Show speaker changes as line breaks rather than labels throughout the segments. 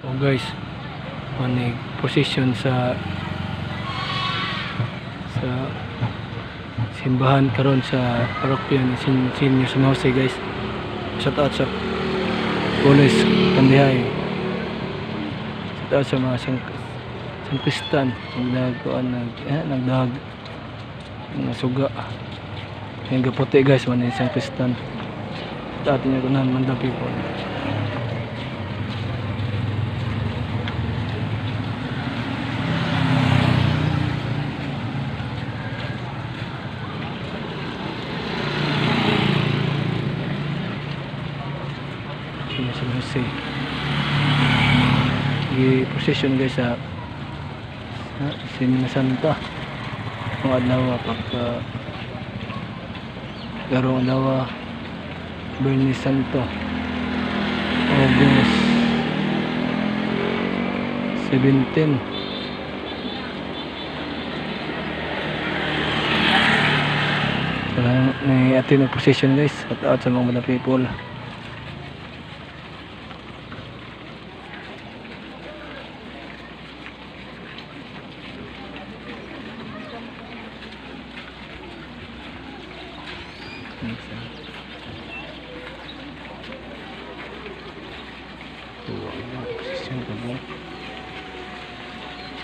O guys, manig position sa simbahan karon sa parokya ni Senior San Jose guys. Shout out sa Police Kandihay. Shout out sa mga Sangkristan nagdag mga suga yung gaputi guys man yung Sangkristan. Shout out niya kunan Manda people. San Jose i-position guys sa Semana Santa mga adlaw pagka garong adlaw Bernis Santo August 17 may atin na position guys at sa mga people.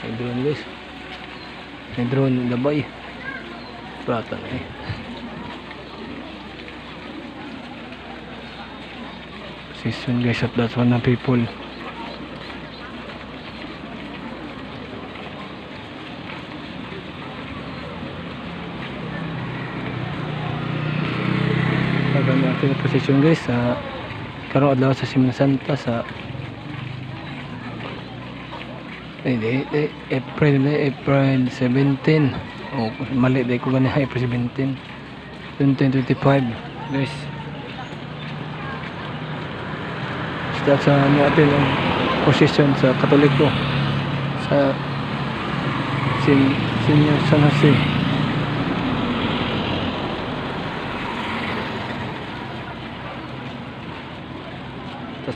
May drone guys, may drone labay prata na season guys at that's one ng people. Pagano natin yung position guys sa karong adlaw sa Semana Santa sa April 17. Oh, mali dahil ko ganyan April 17 2025 guys. Start sa natin ang position sa Katoliko sa Senior San Jose.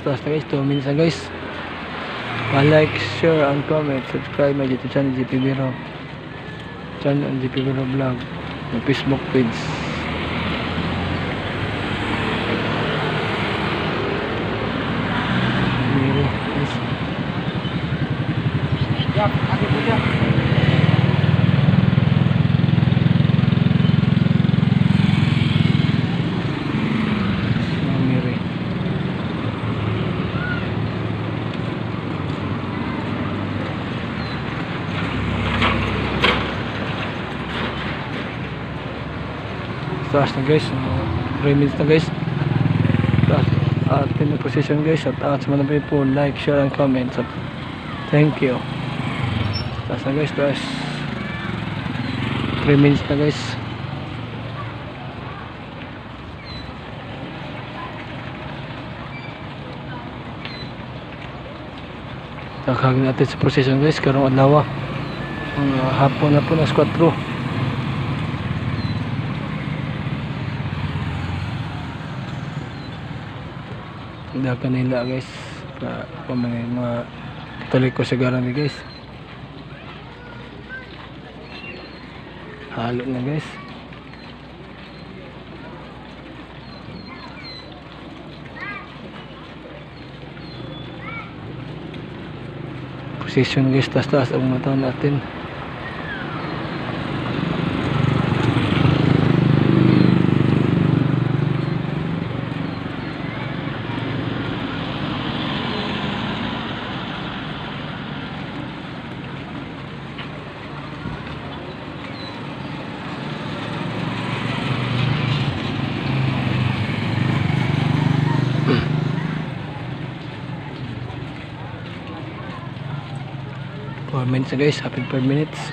Tas na guys, 2 minutes na guys. Like, share, and comment. Subscribe my YouTube channel, GP Biro channel, GP Biro Vlog, my Facebook page. Taas na guys, 3 minutes na guys. Atin na position guys. At sa mga people, like, share, and comment. So, thank you. Taas na guys, taas 3 minutes na guys. Takagin natin sa position guys. Karong adlaw hapon na po na 4. Dakan nila guys pa mga Katoliko sa garami guys. Halo na guys. Position guys, taas ang mata natin. Minutes na guys, happy 4 minutes.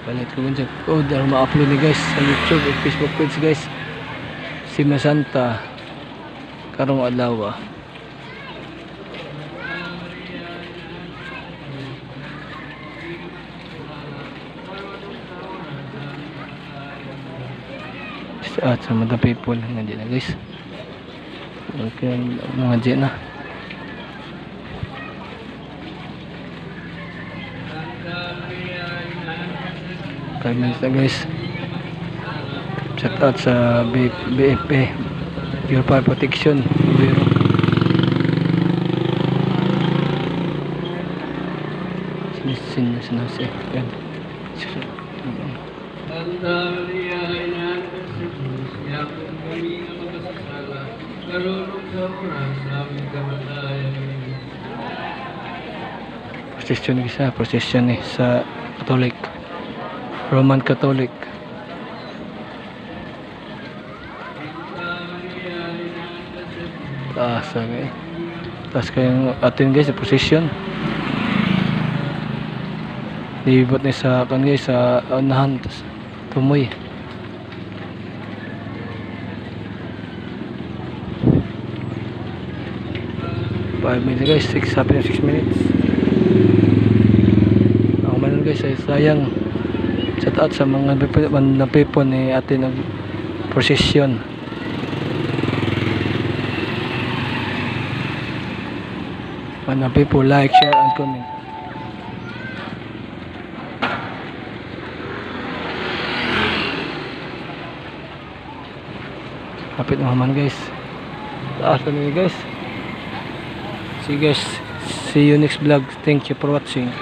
Palit ko dyan sa dahil ma-upload ni guys sa YouTube at Facebook page guys. Semana Santa karong adlaw. At sa mga people nga dyan na guys. Okay, mga dyan na. 5 minutes na guys. Shout out sa BFP, Pure Fire Protection Bureau. Sinasay yan. Prosesyon ni isa, prosesyon ni sa Catholic, Roman Catholic. Taas kayong atin guys sa prosesyon. Libot ni sa kan guys sa unahan, tas tumoy. Five minutes guys, 6 minutes. Ako man guys ay sayang. Shout out sa mga napipon ni atin ng prosesyon. Mga people, like, share and comment. Kapit naman guys. Taas na nyo guys. See you guys. See you next vlog. Thank you for watching.